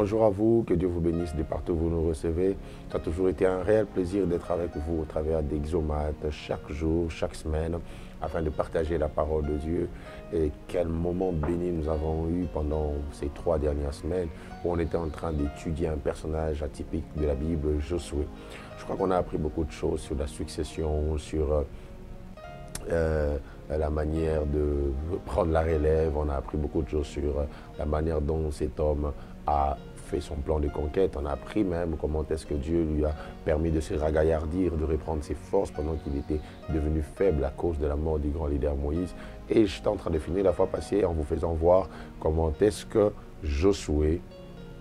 Bonjour à vous, que Dieu vous bénisse de partout où vous nous recevez. Ça a toujours été un réel plaisir d'être avec vous au travers d'Exomates chaque jour, chaque semaine, afin de partager la parole de Dieu. Et quel moment béni nous avons eu pendant ces 3 dernières semaines où on était en train d'étudier un personnage atypique de la Bible, Josué. Je crois qu'on a appris beaucoup de choses sur la succession, sur la manière de prendre la relève. On a appris beaucoup de choses sur la manière dont cet homme a fait son plan de conquête. On a appris même comment est-ce que Dieu lui a permis de se ragaillardir, de reprendre ses forces pendant qu'il était devenu faible à cause de la mort du grand leader Moïse. Et j'étais en train de finir la fois passée en vous faisant voir comment est-ce que Josué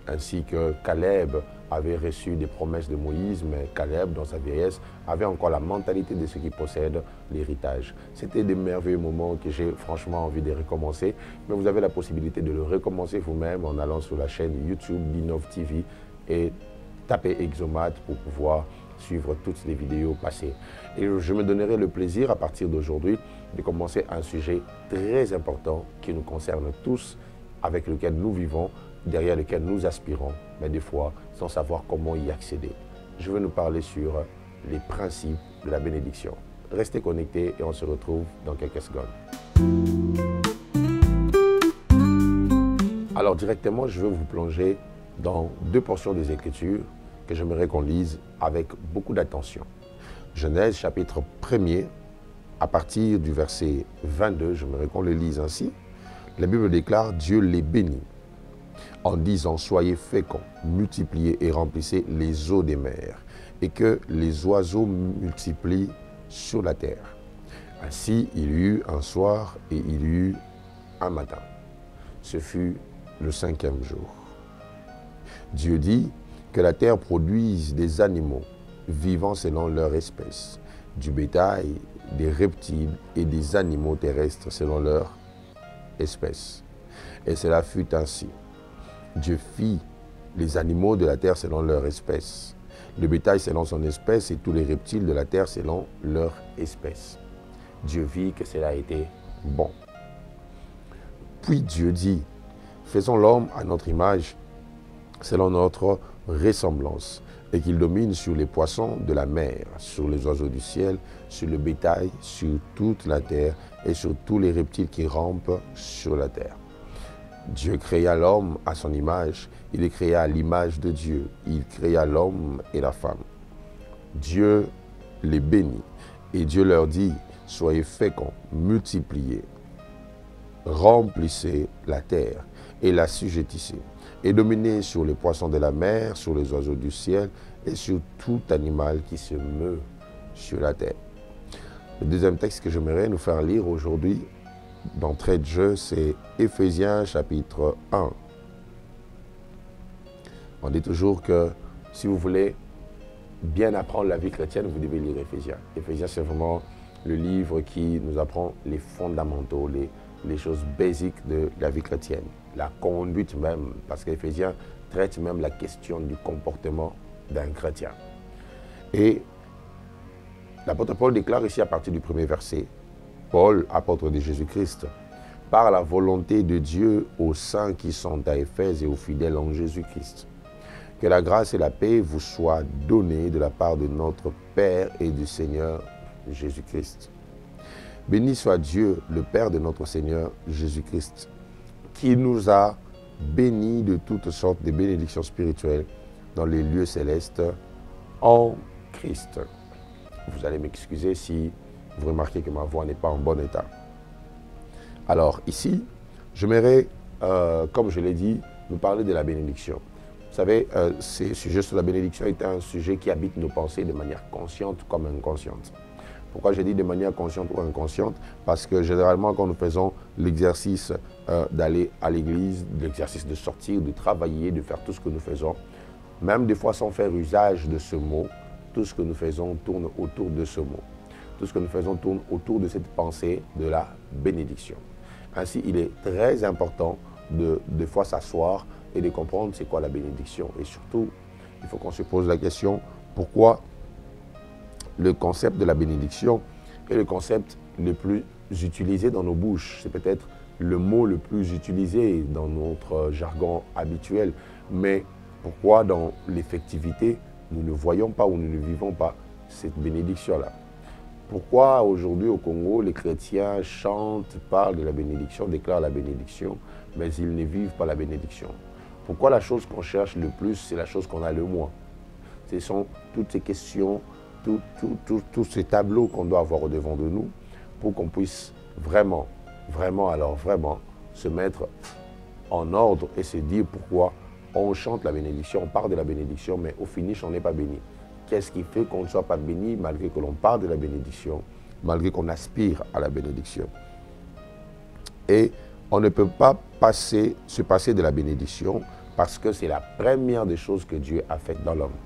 ainsi que Caleb avait reçu des promesses de Moïse, mais Caleb, dans sa vieillesse, avait encore la mentalité de ceux qui possèdent l'héritage. C'était des merveilleux moments que j'ai franchement envie de recommencer, mais vous avez la possibilité de le recommencer vous-même en allant sur la chaîne YouTube d'Innov TV et taper Exomates pour pouvoir suivre toutes les vidéos passées. Et je me donnerai le plaisir à partir d'aujourd'hui de commencer un sujet très important qui nous concerne tous, avec lequel nous vivons, derrière lequel nous aspirons, mais des fois sans savoir comment y accéder. Je vais nous parler sur les principes de la bénédiction. Restez connectés et on se retrouve dans quelques secondes. Alors directement, je vais vous plonger dans 2 portions des Écritures que j'aimerais qu'on lise avec beaucoup d'attention. Genèse chapitre 1er, à partir du verset 22, j'aimerais qu'on le lise ainsi. La Bible déclare « Dieu les bénit » en disant « Soyez féconds, multipliez et remplissez les eaux des mers, et que les oiseaux multiplient sur la terre. » Ainsi, il y eut un soir et il y eut un matin. Ce fut le 5e jour. Dieu dit que la terre produise des animaux vivant selon leur espèce, du bétail, des reptiles et des animaux terrestres selon leur espèce. Et cela fut ainsi. Dieu fit les animaux de la terre selon leur espèce, le bétail selon son espèce et tous les reptiles de la terre selon leur espèce. Dieu vit que cela était bon. Puis Dieu dit, faisons l'homme à notre image, selon notre ressemblance, et qu'il domine sur les poissons de la mer, sur les oiseaux du ciel, sur le bétail, sur toute la terre et sur tous les reptiles qui rampent sur la terre. Dieu créa l'homme à son image, il les créa à l'image de Dieu, il créa l'homme et la femme. Dieu les bénit et Dieu leur dit, soyez féconds, multipliez, remplissez la terre et l'assujettissez, et dominez sur les poissons de la mer, sur les oiseaux du ciel et sur tout animal qui se meut sur la terre. Le deuxième texte que j'aimerais nous faire lire aujourd'hui, d'entrée de jeu, c'est Éphésiens chapitre 1. On dit toujours que si vous voulez bien apprendre la vie chrétienne, vous devez lire Éphésiens. Éphésiens, c'est vraiment le livre qui nous apprend les fondamentaux, les choses basiques de la vie chrétienne, la conduite même, parce qu'Éphésiens traite même la question du comportement d'un chrétien. Et l'apôtre Paul déclare ici à partir du 1er verset, Paul, apôtre de Jésus-Christ, par la volonté de Dieu aux saints qui sont à Éphèse et aux fidèles en Jésus-Christ. Que la grâce et la paix vous soient données de la part de notre Père et du Seigneur Jésus-Christ. Béni soit Dieu, le Père de notre Seigneur Jésus-Christ, qui nous a bénis de toutes sortes de bénédictions spirituelles dans les lieux célestes en Christ. Vous allez m'excuser si vous remarquez que ma voix n'est pas en bon état. Alors ici, j'aimerais, comme je l'ai dit, nous parler de la bénédiction. Vous savez, ce sujet sur la bénédiction est un sujet qui habite nos pensées de manière consciente comme inconsciente. Pourquoi je dis de manière consciente ou inconsciente? Parce que généralement, quand nous faisons l'exercice d'aller à l'église, l'exercice de sortir, de travailler, de faire tout ce que nous faisons, même des fois sans faire usage de ce mot, tout ce que nous faisons tourne autour de ce mot. Tout ce que nous faisons tourne autour de cette pensée de la bénédiction. Ainsi, il est très important de fois s'asseoir et de comprendre c'est quoi la bénédiction. Et surtout, il faut qu'on se pose la question, pourquoi le concept de la bénédiction est le concept le plus utilisé dans nos bouches. C'est peut-être le mot le plus utilisé dans notre jargon habituel. Mais pourquoi dans l'effectivité, nous ne voyons pas ou nous ne vivons pas cette bénédiction-là? Pourquoi aujourd'hui au Congo, les chrétiens chantent, parlent de la bénédiction, déclarent la bénédiction, mais ils ne vivent pas la bénédiction? Pourquoi la chose qu'on cherche le plus, c'est la chose qu'on a le moins? Ce sont toutes ces questions, tous ces tableaux qu'on doit avoir au-devant de nous pour qu'on puisse vraiment se mettre en ordre et se dire pourquoi on chante la bénédiction, on parle de la bénédiction, mais au finish, on n'est pas béni. Qu'est-ce qui fait qu'on ne soit pas béni malgré que l'on parle de la bénédiction, malgré qu'on aspire à la bénédiction? Et on ne peut pas se passer de la bénédiction parce que c'est la première des choses que Dieu a faites dans l'homme.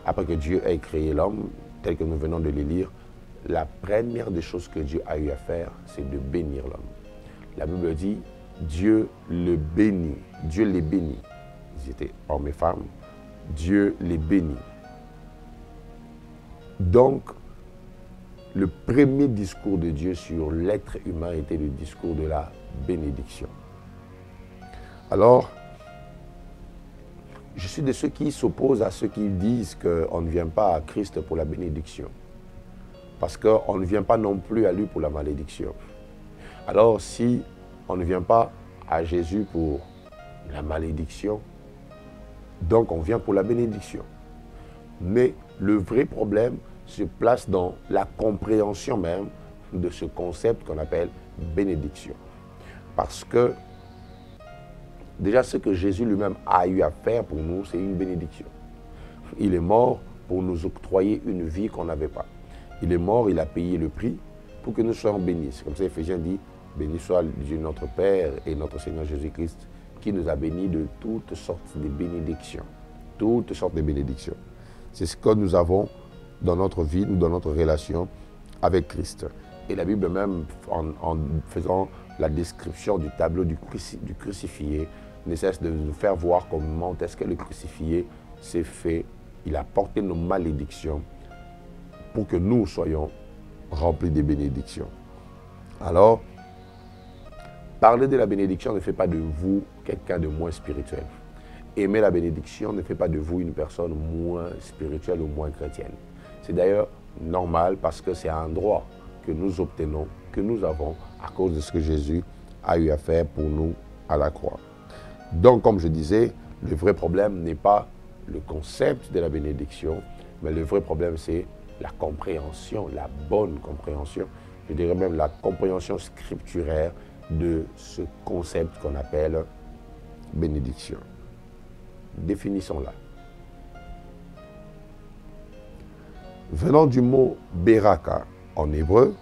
Après que Dieu ait créé l'homme, tel que nous venons de le lire, la première des choses que Dieu a eu à faire, c'est de bénir l'homme. La Bible dit, Dieu le bénit, Dieu les bénit. Ils étaient hommes et femmes, Dieu les bénit. Donc, le premier discours de Dieu sur l'être humain était le discours de la bénédiction. Alors, je suis de ceux qui s'opposent à ceux qui disent qu'on ne vient pas à Christ pour la bénédiction. Parce qu'on ne vient pas non plus à lui pour la malédiction. Alors, si on ne vient pas à Jésus pour la malédiction, donc on vient pour la bénédiction. Mais le vrai problème se place dans la compréhension même de ce concept qu'on appelle bénédiction. Parce que déjà ce que Jésus lui-même a eu à faire pour nous, c'est une bénédiction. Il est mort pour nous octroyer une vie qu'on n'avait pas. Il est mort, il a payé le prix pour que nous soyons bénis. C'est comme ça Éphésiens dit, béni soit Dieu notre Père et notre Seigneur Jésus-Christ, qui nous a bénis de toutes sortes de bénédictions. Toutes sortes de bénédictions. C'est ce que nous avons dans notre vie, dans notre relation avec Christ. Et la Bible même, en faisant la description du tableau du crucifié, ne cesse de nous faire voir comment est-ce que le crucifié s'est fait. Il a porté nos malédictions pour que nous soyons remplis de bénédictions. Alors, parler de la bénédiction ne fait pas de vous quelqu'un de moins spirituel. Aimer la bénédiction ne fait pas de vous une personne moins spirituelle ou moins chrétienne. C'est d'ailleurs normal parce que c'est un droit que nous obtenons, que nous avons à cause de ce que Jésus a eu à faire pour nous à la croix. Donc, comme je disais, le vrai problème n'est pas le concept de la bénédiction, mais le vrai problème, c'est la compréhension, la bonne compréhension, je dirais même la compréhension scripturaire de ce concept qu'on appelle bénédiction. Définissons-la. Venant du mot beraka en hébreu,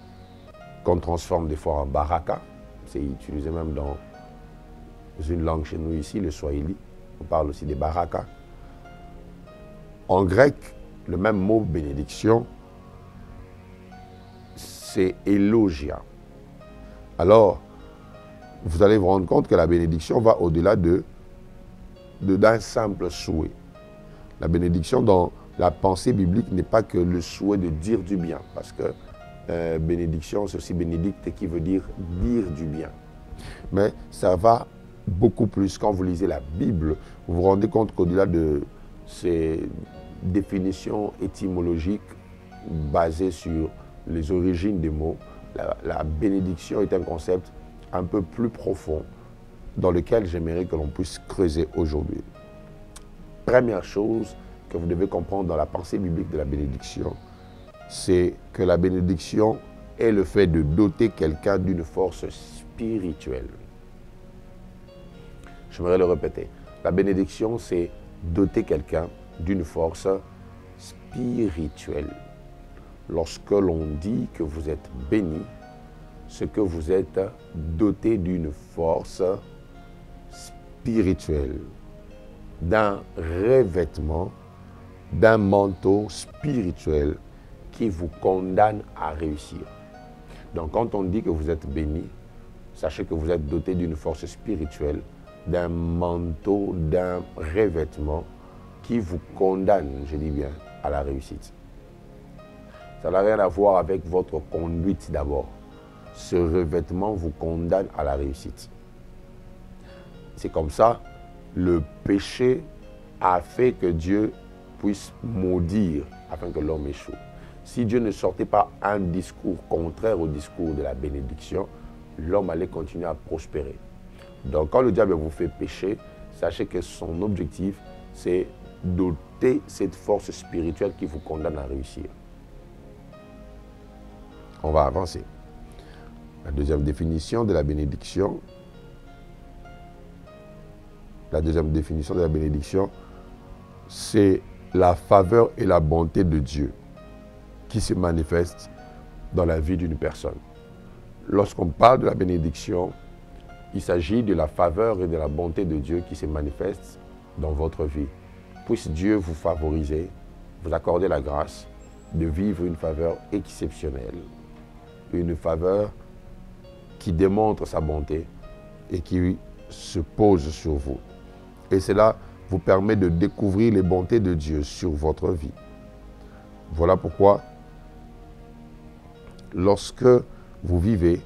qu'on transforme des fois en baraka, c'est utilisé même dans une langue chez nous ici, le swahili, on parle aussi des baraka. En grec, le même mot bénédiction, c'est elogia. Alors, vous allez vous rendre compte que la bénédiction va au-delà d'un simple souhait. La bénédiction dans la pensée biblique n'est pas que le souhait de dire du bien, parce que bénédiction, c'est aussi bénédicte qui veut dire du bien. Mais ça va beaucoup plus. Quand vous lisez la Bible, vous vous rendez compte qu'au-delà de ces définitions étymologiques basées sur les origines des mots, la bénédiction est un concept un peu plus profond dans lequel j'aimerais que l'on puisse creuser aujourd'hui. Première chose que vous devez comprendre dans la pensée biblique de la bénédiction, c'est que la bénédiction est le fait de doter quelqu'un d'une force spirituelle. J'aimerais le répéter. La bénédiction, c'est doter quelqu'un d'une force spirituelle. Lorsque l'on dit que vous êtes béni, c'est que vous êtes doté d'une force spirituelle, d'un revêtement, d'un manteau spirituel qui vous condamne à réussir. Donc quand on dit que vous êtes béni, sachez que vous êtes doté d'une force spirituelle, d'un manteau, d'un revêtement qui vous condamne, je dis bien, à la réussite. Ça n'a rien à voir avec votre conduite d'abord. Ce revêtement vous condamne à la réussite. C'est comme ça, le péché a fait que Dieu puisse maudire afin que l'homme échoue. Si Dieu ne sortait pas un discours contraire au discours de la bénédiction, l'homme allait continuer à prospérer. Donc quand le diable vous fait pécher, sachez que son objectif, c'est d'ôter cette force spirituelle qui vous condamne à réussir. On va avancer. La deuxième définition de la bénédiction. La deuxième définition de la bénédiction, c'est la faveur et la bonté de Dieu qui se manifestent dans la vie d'une personne. Lorsqu'on parle de la bénédiction, il s'agit de la faveur et de la bonté de Dieu qui se manifestent dans votre vie. Puisse Dieu vous favoriser, vous accorder la grâce de vivre une faveur exceptionnelle. Une faveur qui démontre sa bonté et qui se pose sur vous. Et cela vous permet de découvrir les bontés de Dieu sur votre vie. Voilà pourquoi, lorsque vous vivez,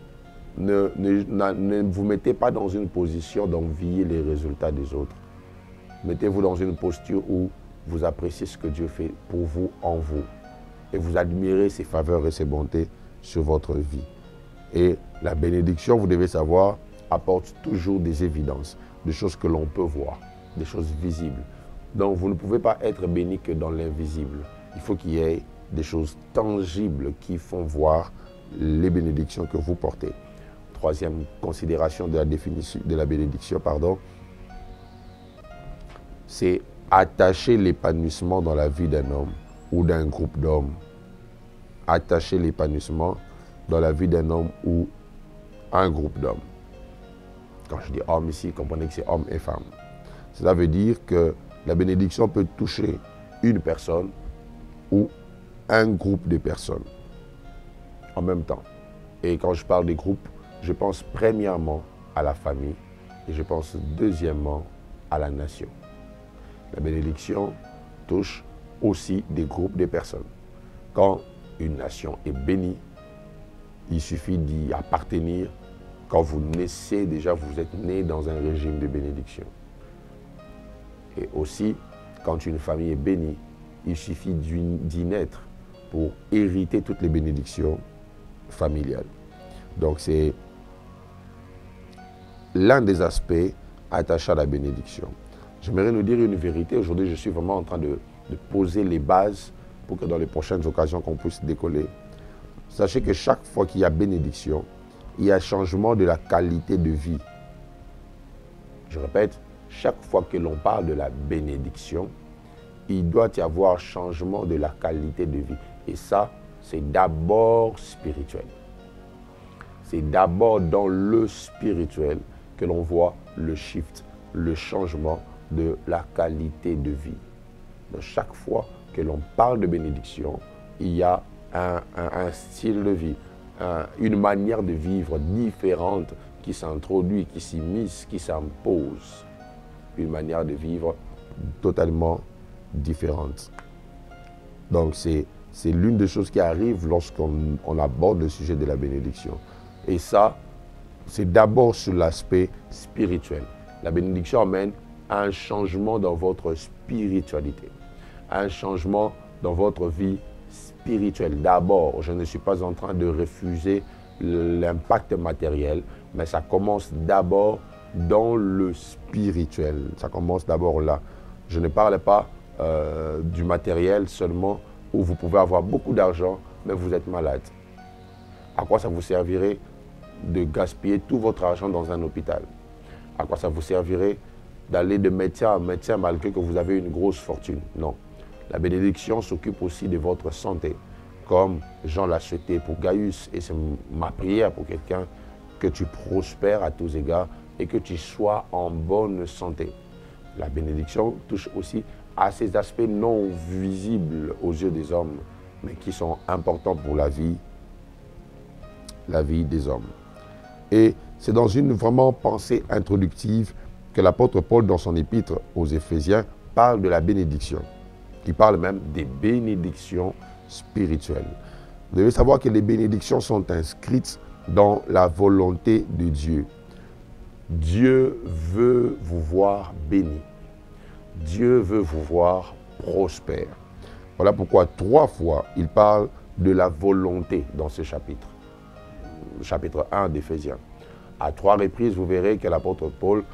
ne vous mettez pas dans une position d'envier les résultats des autres. Mettez-vous dans une posture où vous appréciez ce que Dieu fait pour vous, en vous. Et vous admirez ses faveurs et ses bontés sur votre vie. Et la bénédiction, vous devez savoir, apporte toujours des évidences, des choses que l'on peut voir, des choses visibles. Donc vous ne pouvez pas être béni que dans l'invisible. Il faut qu'il y ait des choses tangibles qui font voir les bénédictions que vous portez. Troisième considération de la définition de la bénédiction, c'est attacher l'épanouissement dans la vie d'un homme ou d'un groupe d'hommes. Attacher l'épanouissement dans la vie d'un homme ou un groupe d'hommes. Quand je dis homme ici, comprenez que c'est homme et femme. Cela veut dire que la bénédiction peut toucher une personne ou un groupe de personnes en même temps. Et quand je parle des groupes, je pense premièrement à la famille et je pense deuxièmement à la nation. La bénédiction touche aussi des groupes de personnes. Quand une nation est bénie, il suffit d'y appartenir. Quand vous naissez, déjà vous êtes né dans un régime de bénédiction. Et aussi, quand une famille est bénie, il suffit d'y naître pour hériter toutes les bénédictions familiales. Donc c'est l'un des aspects attachés à la bénédiction. J'aimerais nous dire une vérité. Aujourd'hui, je suis vraiment en train de poser les bases pour que dans les prochaines occasions qu'on puisse décoller. Sachez que chaque fois qu'il y a bénédiction, il y a changement de la qualité de vie. Je répète, chaque fois que l'on parle de la bénédiction, il doit y avoir changement de la qualité de vie. Et ça, c'est d'abord spirituel. C'est d'abord dans le spirituel que l'on voit le shift, le changement de la qualité de vie. Donc, chaque fois que l'on parle de bénédiction, il y a un style de vie, une manière de vivre différente qui s'introduit, qui s'immisce, qui s'impose. Une manière de vivre totalement différente. Donc c'est l'une des choses qui arrive lorsqu'on aborde le sujet de la bénédiction. Et ça, c'est d'abord sur l'aspect spirituel. La bénédiction amène à un changement dans votre spiritualité, à un changement dans votre vie spirituelle. D'abord, je ne suis pas en train de refuser l'impact matériel, mais ça commence d'abord dans le spirituel. Ça commence d'abord là. Je ne parle pas du matériel seulement où vous pouvez avoir beaucoup d'argent, mais vous êtes malade. À quoi ça vous servirait de gaspiller tout votre argent dans un hôpital? À quoi ça vous servirait d'aller de médecin en médecin malgré que vous avez une grosse fortune? Non. La bénédiction s'occupe aussi de votre santé, comme Jean l'a souhaité pour Gaius. Et c'est ma prière pour quelqu'un, que tu prospères à tous égards et que tu sois en bonne santé. La bénédiction touche aussi à ces aspects non visibles aux yeux des hommes, mais qui sont importants pour la vie des hommes. Et c'est dans une vraiment pensée introductive que l'apôtre Paul, dans son épître aux Éphésiens, parle de la bénédiction. Il parle même des bénédictions spirituelles. Vous devez savoir que les bénédictions sont inscrites dans la volonté de Dieu. Dieu veut vous voir béni. Dieu veut vous voir prospère. Voilà pourquoi 3 fois, il parle de la volonté dans ce chapitre. Chapitre 1 d'Éphésiens. À 3 reprises, vous verrez que l'apôtre Paul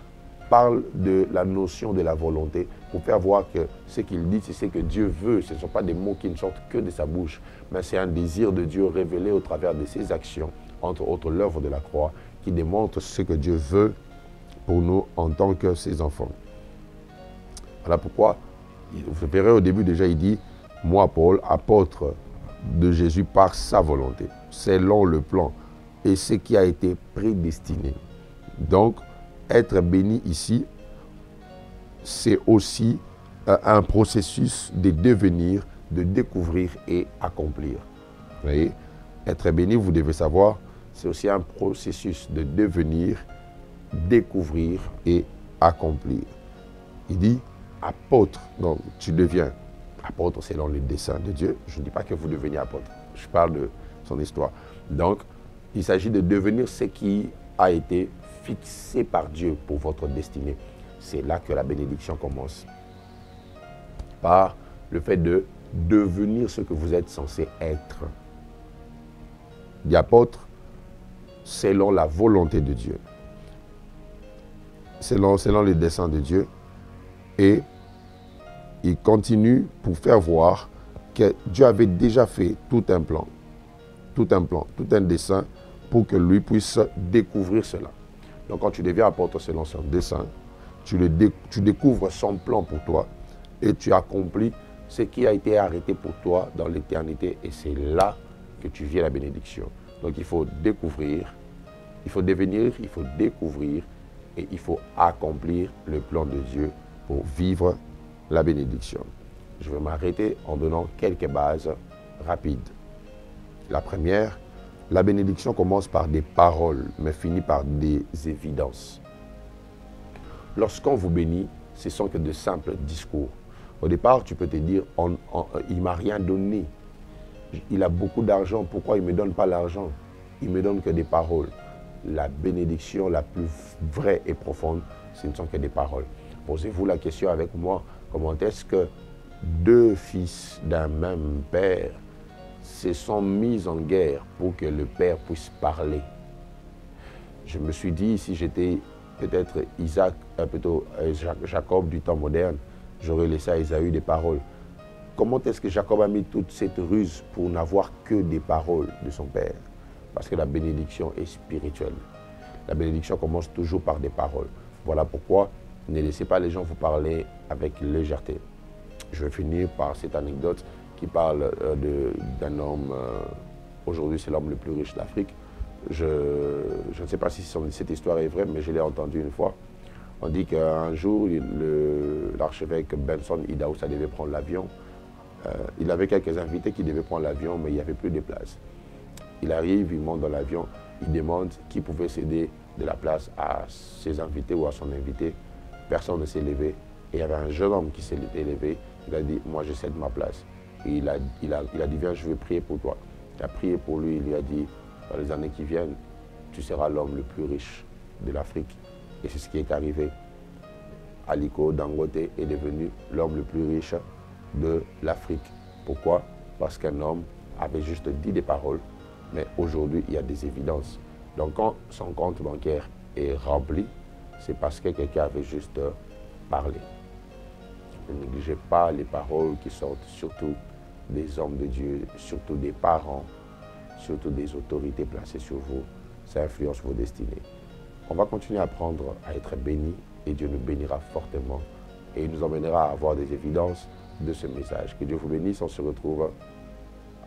parle de la notion de la volonté pour faire voir que ce qu'il dit, c'est ce que Dieu veut. Ce ne sont pas des mots qui ne sortent que de sa bouche, mais c'est un désir de Dieu révélé au travers de ses actions, entre autres l'œuvre de la croix, qui démontre ce que Dieu veut pour nous en tant que ses enfants. Voilà pourquoi, vous verrez au début déjà, il dit « Moi, Paul, apôtre de Jésus par sa volonté, selon le plan et ce qui a été prédestiné. » Donc, être béni ici, c'est aussi un processus de devenir, de découvrir et accomplir. Vous voyez, être béni, vous devez savoir, c'est aussi un processus de devenir, découvrir et accomplir. Il dit apôtre, donc tu deviens apôtre selon le dessein de Dieu. Je ne dis pas que vous devenez apôtre, je parle de son histoire. Donc, il s'agit de devenir ce qui a été fixé par Dieu pour votre destinée. C'est là que la bénédiction commence. Par le fait de devenir ce que vous êtes censé être. Il dit apôtre selon la volonté de Dieu. Selon le dessein de Dieu. Et il continue pour faire voir que Dieu avait déjà fait tout un plan, tout un dessein pour que lui puisse découvrir cela. Donc quand tu deviens apôtre selon son dessein, tu découvres son plan pour toi et tu accomplis ce qui a été arrêté pour toi dans l'éternité et c'est là que tu vis la bénédiction. Donc il faut découvrir, il faut devenir, il faut découvrir et il faut accomplir le plan de Dieu pour vivre la bénédiction. Je vais m'arrêter en donnant quelques bases rapides. La première, la bénédiction commence par des paroles, mais finit par des évidences. Lorsqu'on vous bénit, ce ne sont que de simples discours. Au départ, tu peux te dire, il ne m'a rien donné. Il a beaucoup d'argent, pourquoi il ne me donne pas l'argent? Il ne me donne que des paroles. La bénédiction la plus vraie et profonde, ce ne sont que des paroles. Posez-vous la question avec moi, comment est-ce que 2 fils d'un même père se sont mis en guerre pour que le père puisse parler? Je me suis dit, si j'étais peut-être Jacob du temps moderne, j'aurais laissé à Ésaü des paroles. Comment est-ce que Jacob a mis toute cette ruse pour n'avoir que des paroles de son père? Parce que la bénédiction est spirituelle. La bénédiction commence toujours par des paroles. Voilà pourquoi ne laissez pas les gens vous parler avec légèreté. Je vais finir par cette anecdote qui parle d'un homme, aujourd'hui c'est l'homme le plus riche d'Afrique. Je ne sais pas si cette histoire est vraie, mais je l'ai entendue une fois. On dit qu'un jour, l'archevêque Benson Idaoussa devait prendre l'avion. Il avait quelques invités qui devaient prendre l'avion, mais il n'y avait plus de place. Il arrive, il monte dans l'avion, il demande qui pouvait céder de la place à ses invités ou à son invité. Personne ne s'est levé. Et il y avait un jeune homme qui s'est levé. Il a dit, moi je cède ma place. Et il a dit, viens, je vais prier pour toi. Il a prié pour lui, il lui a dit, dans les années qui viennent, tu seras l'homme le plus riche de l'Afrique. Et c'est ce qui est arrivé. Aliko Dangote est devenu l'homme le plus riche de l'Afrique. Pourquoi? Parce qu'un homme avait juste dit des paroles, mais aujourd'hui, il y a des évidences. Donc quand son compte bancaire est rempli, c'est parce que quelqu'un avait juste parlé. Ne négligez pas les paroles qui sortent, surtout des hommes de Dieu, surtout des parents, surtout des autorités placées sur vous. Ça influence vos destinées. On va continuer à apprendre à être bénis et Dieu nous bénira fortement et il nous emmènera à avoir des évidences de ce message. Que Dieu vous bénisse, on se retrouve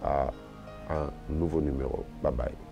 à un nouveau numéro. Bye bye.